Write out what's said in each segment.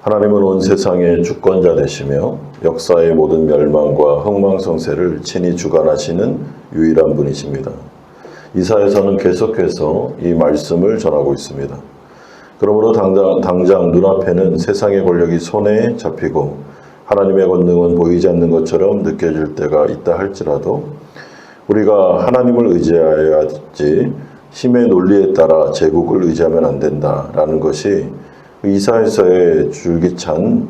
하나님은 온 세상의 주권자 되시며 역사의 모든 멸망과 흥망성쇠를 친히 주관하시는 유일한 분이십니다. 이사야서는 계속해서 이 말씀을 전하고 있습니다. 그러므로 당장 눈앞에는 세상의 권력이 손에 잡히고 하나님의 권능은 보이지 않는 것처럼 느껴질 때가 있다 할지라도 우리가 하나님을 의지하여야지 힘의 논리에 따라 제국을 의지하면 안 된다라는 것이 이사야서의 줄기찬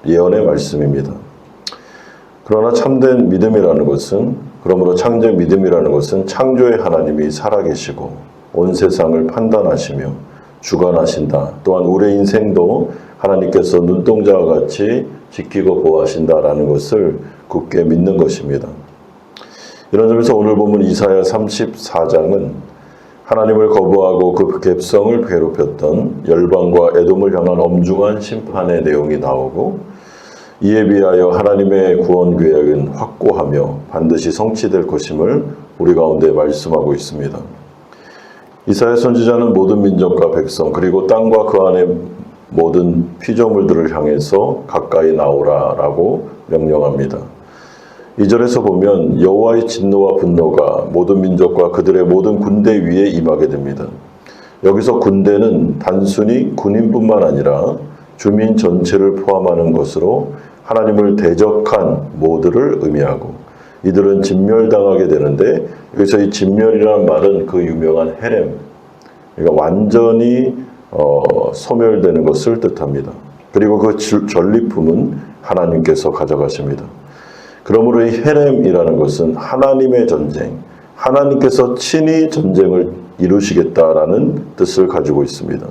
예언의 말씀입니다. 그러나 참된 믿음이라는 것은, 그러므로 참된 믿음이라는 것은 창조의 하나님이 살아계시고 온 세상을 판단하시며 주관하신다. 또한 우리의 인생도 하나님께서 눈동자와 같이 지키고 보호하신다라는 것을 굳게 믿는 것입니다. 이런 점에서 오늘 본문 이사야 34장은 하나님을 거부하고 그 객성을 괴롭혔던 열방과 에돔을 향한 엄중한 심판의 내용이 나오고, 이에 비하여 하나님의 구원 계획은 확고하며 반드시 성취될 것임을 우리 가운데 말씀하고 있습니다. 이사야 선지자는 모든 민족과 백성 그리고 땅과 그 안에 모든 피조물들을 향해서 가까이 나오라라고 명령합니다. 2절에서 보면 여호와의 진노와 분노가 모든 민족과 그들의 모든 군대 위에 임하게 됩니다. 여기서 군대는 단순히 군인뿐만 아니라 주민 전체를 포함하는 것으로 하나님을 대적한 모두를 의미하고, 이들은 진멸당하게 되는데 여기서 이 진멸이라는 말은 그 유명한 헤렘, 그러니까 완전히 소멸되는 것을 뜻합니다. 그리고 그 전리품은 하나님께서 가져가십니다. 그러므로 이 헤렘이라는 것은 하나님의 전쟁, 하나님께서 친히 전쟁을 이루시겠다라는 뜻을 가지고 있습니다.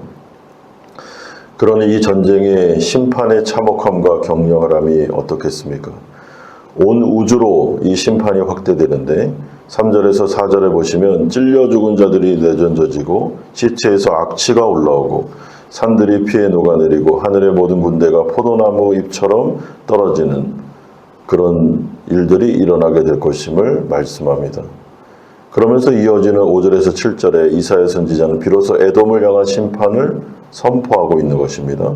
그러니 이 전쟁의 심판의 참혹함과 격렬함이 어떻겠습니까? 온 우주로 이 심판이 확대되는데 3절에서 4절에 보시면 찔려 죽은 자들이 내던져지고 시체에서 악취가 올라오고 산들이 피해 녹아내리고 하늘의 모든 군대가 포도나무 잎처럼 떨어지는 그런 일들이 일어나게 될 것임을 말씀합니다. 그러면서 이어지는 5절에서 7절에 이사야 선지자는 비로소 에돔을 향한 심판을 선포하고 있는 것입니다.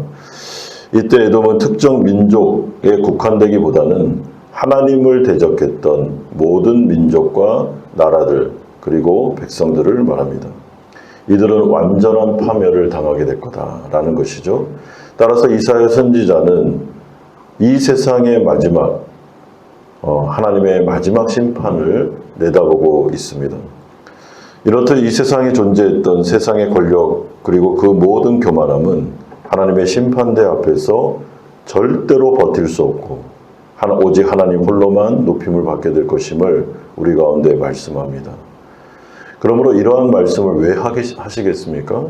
이때 에돔은 특정 민족에 국한되기보다는 하나님을 대적했던 모든 민족과 나라들 그리고 백성들을 말합니다. 이들은 완전한 파멸을 당하게 될 거다라는 것이죠. 따라서 이사야 선지자는 이 세상의 마지막 하나님의 마지막 심판을 내다보고 있습니다. 이렇듯 이 세상에 존재했던 세상의 권력 그리고 그 모든 교만함은 하나님의 심판대 앞에서 절대로 버틸 수 없고 오직 하나님 홀로만 높임을 받게 될 것임을 우리 가운데 말씀합니다. 그러므로 이러한 말씀을 왜 하시겠습니까?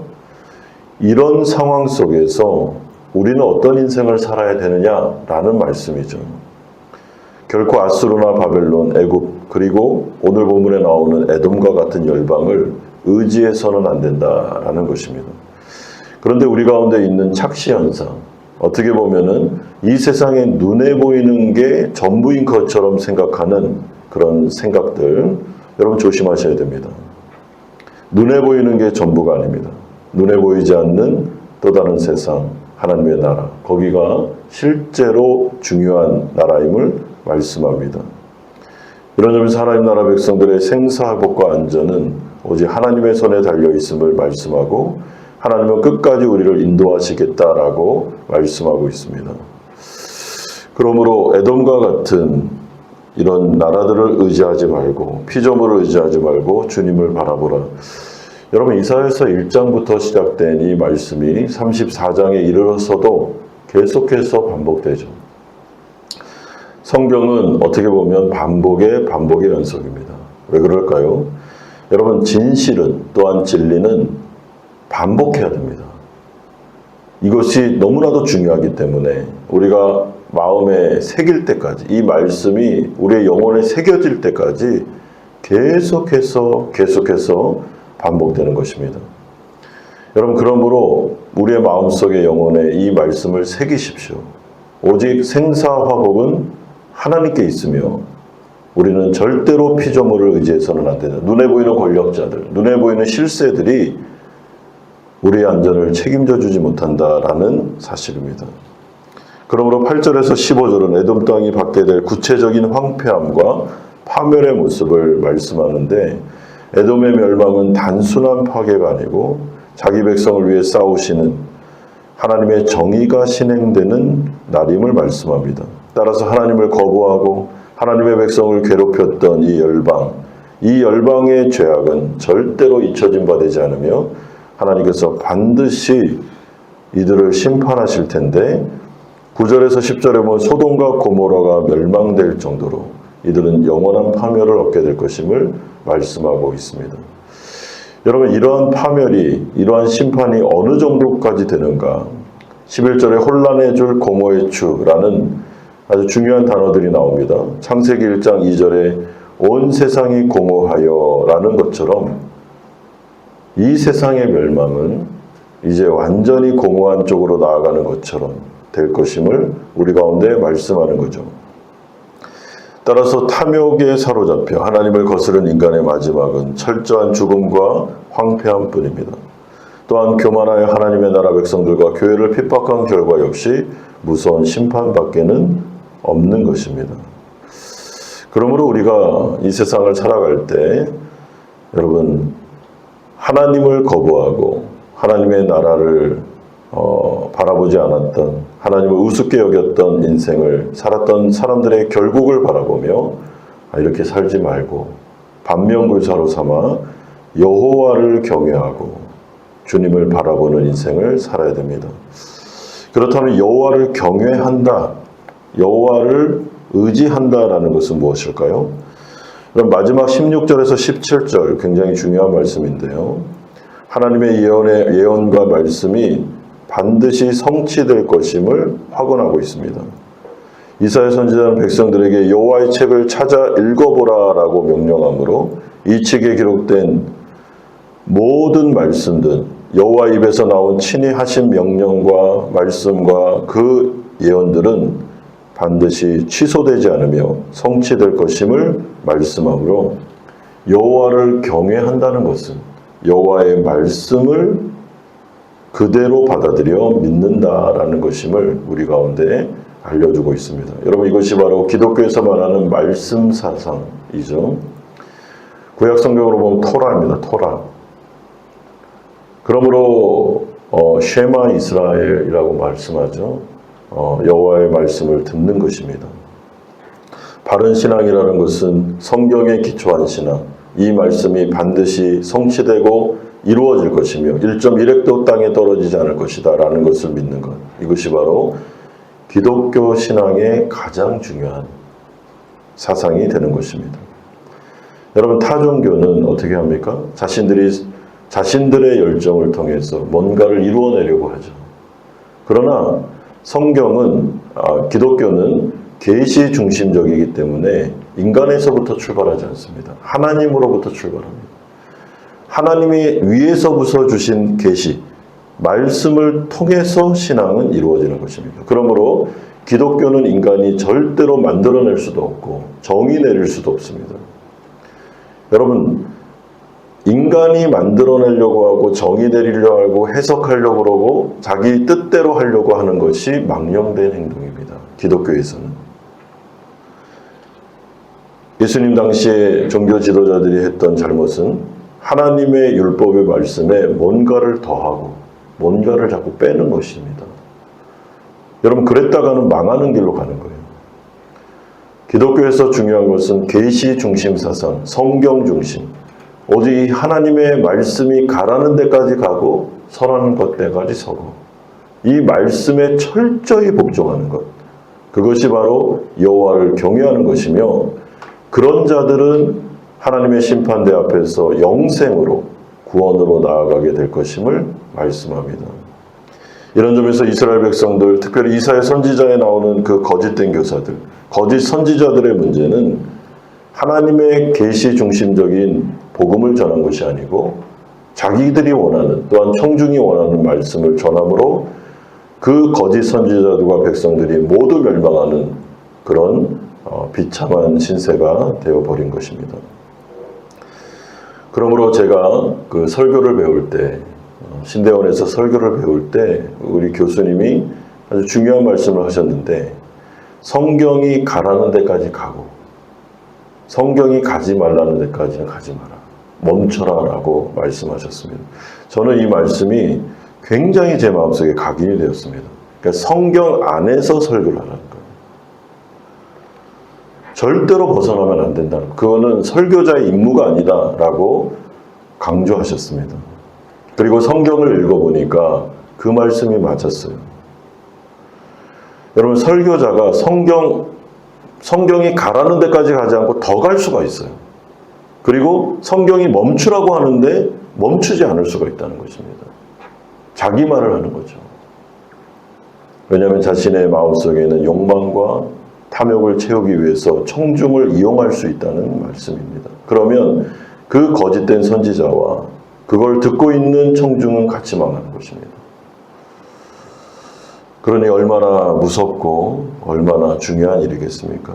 이런 상황 속에서 우리는 어떤 인생을 살아야 되느냐라는 말씀이죠. 결코 아수르나 바벨론, 애굽 그리고 오늘 본문에 나오는 에돔과 같은 열방을 의지해서는 안 된다라는 것입니다. 그런데 우리 가운데 있는 착시현상, 어떻게 보면은 이 세상에 눈에 보이는 게 전부인 것처럼 생각하는 그런 생각들, 여러분 조심하셔야 됩니다. 눈에 보이는 게 전부가 아닙니다. 눈에 보이지 않는 또 다른 세상, 하나님의 나라, 거기가 실제로 중요한 나라임을 말씀합니다. 이런 점에서 하나님 나라 백성들의 생사복과 안전은 오직 하나님의 손에 달려 있음을 말씀하고, 하나님은 끝까지 우리를 인도하시겠다라고 말씀하고 있습니다. 그러므로 에돔과 같은 이런 나라들을 의지하지 말고 피조물을 의지하지 말고 주님을 바라보라. 여러분, 이사야서 1장부터 시작된 이 말씀이 34장에 이르러서도 계속해서 반복되죠. 성경은 어떻게 보면 반복의 연속입니다. 왜 그럴까요? 여러분, 진실은 또한 진리는 반복해야 됩니다. 이것이 너무나도 중요하기 때문에 우리가 마음에 새길 때까지, 이 말씀이 우리의 영혼에 새겨질 때까지 계속해서 반복되는 것입니다. 여러분, 그러므로 우리의 마음속의 영혼에 이 말씀을 새기십시오. 오직 생사화복은 하나님께 있으며 우리는 절대로 피조물을 의지해서는 안 된다. 눈에 보이는 권력자들, 눈에 보이는 실세들이 우리의 안전을 책임져 주지 못한다라는 사실입니다. 그러므로 8절에서 15절은 에돔 땅이 받게 될 구체적인 황폐함과 파멸의 모습을 말씀하는데, 에돔의 멸망은 단순한 파괴가 아니고 자기 백성을 위해 싸우시는 하나님의 정의가 실행되는 날임을 말씀합니다. 따라서 하나님을 거부하고 하나님의 백성을 괴롭혔던 이 열방의 죄악은 절대로 잊혀진 바 되지 않으며 하나님께서 반드시 이들을 심판하실 텐데, 9절에서 10절에 보면 소돔과 고모라가 멸망될 정도로 이들은 영원한 파멸을 얻게 될 것임을 말씀하고 있습니다. 여러분, 이러한 파멸이, 이러한 심판이 어느 정도까지 되는가? 11절에 혼란해 줄 고모의 추라는 아주 중요한 단어들이 나옵니다. 창세기 1장 2절에 온 세상이 고모하여 라는 것처럼 이 세상의 멸망은 이제 완전히 공허한 쪽으로 나아가는 것처럼 될 것임을 우리 가운데 말씀하는 거죠. 따라서 탐욕에 사로잡혀 하나님을 거스른 인간의 마지막은 철저한 죽음과 황폐함 뿐입니다. 또한 교만하여 하나님의 나라 백성들과 교회를 핍박한 결과 역시 무서운 심판밖에는 없는 것입니다. 그러므로 우리가 이 세상을 살아갈 때 여러분, 하나님을 거부하고 하나님의 나라를 바라보지 않았던, 하나님을 우습게 여겼던 인생을 살았던 사람들의 결국을 바라보며 이렇게 살지 말고 반면교사로 삼아 여호와를 경외하고 주님을 바라보는 인생을 살아야 됩니다. 그렇다면 여호와를 경외한다, 여호와를 의지한다라는 것은 무엇일까요? 그럼 마지막 16절에서 17절 굉장히 중요한 말씀인데요. 하나님의 예언과 말씀이 반드시 성취될 것임을 확언하고 있습니다. 이사야 선지자는 백성들에게 여호와의 책을 찾아 읽어보라라고 명령하므로 이 책에 기록된 모든 말씀들, 여호와 입에서 나온 친히 하신 명령과 말씀과 그 예언들은 반드시 취소되지 않으며 성취될 것임을 말씀하므로, 여호와를 경외한다는 것은 여호와의 말씀을 그대로 받아들여 믿는다라는 것임을 우리 가운데 알려주고 있습니다. 여러분, 이것이 바로 기독교에서 말하는 말씀 사상이죠. 구약 성경으로 보면 토라입니다. 토라. 그러므로 쉐마 이스라엘이라고 말씀하죠. 여호와의 말씀을 듣는 것입니다. 바른 신앙이라는 것은 성경에 기초한 신앙, 이 말씀이 반드시 성취되고 이루어질 것이며 1.1획도 땅에 떨어지지 않을 것이다 라는 것을 믿는 것, 이것이 바로 기독교 신앙의 가장 중요한 사상이 되는 것입니다. 여러분, 타종교는 어떻게 합니까? 자신들의 열정을 통해서 뭔가를 이루어내려고 하죠. 그러나 성경은, 기독교는 계시 중심적이기 때문에 인간에서부터 출발하지 않습니다. 하나님으로부터 출발합니다. 하나님이 위에서부터 주신 계시, 말씀을 통해서 신앙은 이루어지는 것입니다. 그러므로 기독교는 인간이 절대로 만들어낼 수도 없고 정의 내릴 수도 없습니다. 여러분, 인간이 만들어내려고 하고 정의 내리려고 하고 해석하려고 하고 자기 뜻대로 하려고 하는 것이 망령된 행동입니다. 기독교에서는. 예수님 당시에 종교 지도자들이 했던 잘못은 하나님의 율법의 말씀에 뭔가를 더하고 뭔가를 자꾸 빼는 것입니다. 여러분, 그랬다가는 망하는 길로 가는 거예요. 기독교에서 중요한 것은 계시 중심 사상, 성경 중심, 오직 하나님의 말씀이 가라는 데까지 가고 서라는 것때까지 서고 이 말씀에 철저히 복종하는 것, 그것이 바로 여호와를 경외하는 것이며, 그런 자들은 하나님의 심판대 앞에서 영생으로 구원으로 나아가게 될 것임을 말씀합니다. 이런 점에서 이스라엘 백성들, 특별히 이사야 선지자에 나오는 그 거짓된 교사들, 거짓 선지자들의 문제는 하나님의 계시 중심적인 복음을 전한 것이 아니고 자기들이 원하는, 또한 청중이 원하는 말씀을 전함으로 그 거짓 선지자들과 백성들이 모두 멸망하는 그런 비참한 신세가 되어버린 것입니다. 그러므로 제가 그 설교를 배울 때 신대원에서 설교를 배울 때 우리 교수님이 아주 중요한 말씀을 하셨는데, 성경이 가라는 데까지 가고 성경이 가지 말라는 데까지는 가지 마라. 멈춰라 라고 말씀하셨습니다. 저는 이 말씀이 굉장히 제 마음속에 각인이 되었습니다. 그러니까 성경 안에서 설교를 하라는 거예요. 절대로 벗어나면 안 된다는, 그거는 설교자의 임무가 아니다 라고 강조하셨습니다. 그리고 성경을 읽어보니까 그 말씀이 맞았어요. 여러분, 설교자가 성경이 가라는 데까지 가지 않고 더 갈 수가 있어요. 그리고 성경이 멈추라고 하는데 멈추지 않을 수가 있다는 것입니다. 자기 말을 하는 거죠. 왜냐하면 자신의 마음속에 있는 욕망과 탐욕을 채우기 위해서 청중을 이용할 수 있다는 말씀입니다. 그러면 그 거짓된 선지자와 그걸 듣고 있는 청중은 같이 망하는 것입니다. 그러니 얼마나 무섭고 얼마나 중요한 일이겠습니까?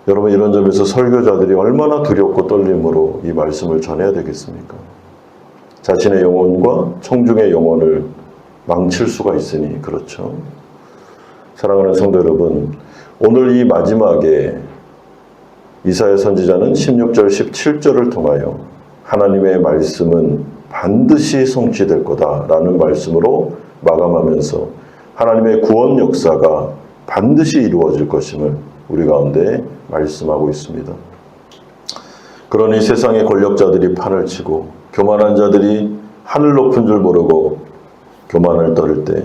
여러분, 이런 점에서 설교자들이 얼마나 두렵고 떨림으로 이 말씀을 전해야 되겠습니까? 자신의 영혼과 청중의 영혼을 망칠 수가 있으니 그렇죠. 사랑하는 성도 여러분, 오늘 이 마지막에 이사야 선지자는 16절, 17절을 통하여 하나님의 말씀은 반드시 성취될 거다라는 말씀으로 마감하면서 하나님의 구원 역사가 반드시 이루어질 것임을 우리 가운데 말씀하고 있습니다. 그러니 세상의 권력자들이 판을 치고 교만한 자들이 하늘 높은 줄 모르고 교만을 떨을 때,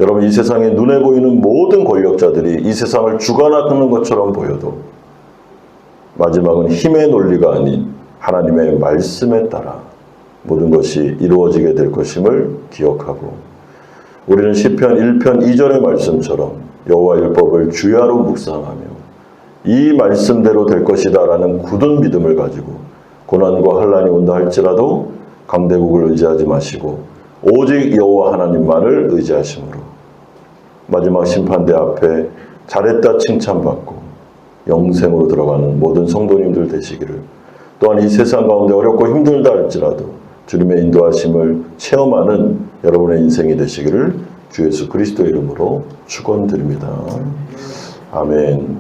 여러분, 이 세상에 눈에 보이는 모든 권력자들이 이 세상을 주관하는 것처럼 보여도 마지막은 힘의 논리가 아닌 하나님의 말씀에 따라 모든 것이 이루어지게 될 것임을 기억하고, 우리는 시편 1편 2절의 말씀처럼 여호와 율법을 주야로 묵상하며 이 말씀대로 될 것이다 라는 굳은 믿음을 가지고 고난과 환난이 온다 할지라도 강대국을 의지하지 마시고 오직 여호와 하나님만을 의지하심으로 마지막 심판대 앞에 잘했다 칭찬받고 영생으로 들어가는 모든 성도님들 되시기를, 또한 이 세상 가운데 어렵고 힘들다 할지라도 주님의 인도하심을 체험하는 여러분의 인생이 되시기를 주 예수 그리스도의 이름으로 축원드립니다. 아멘.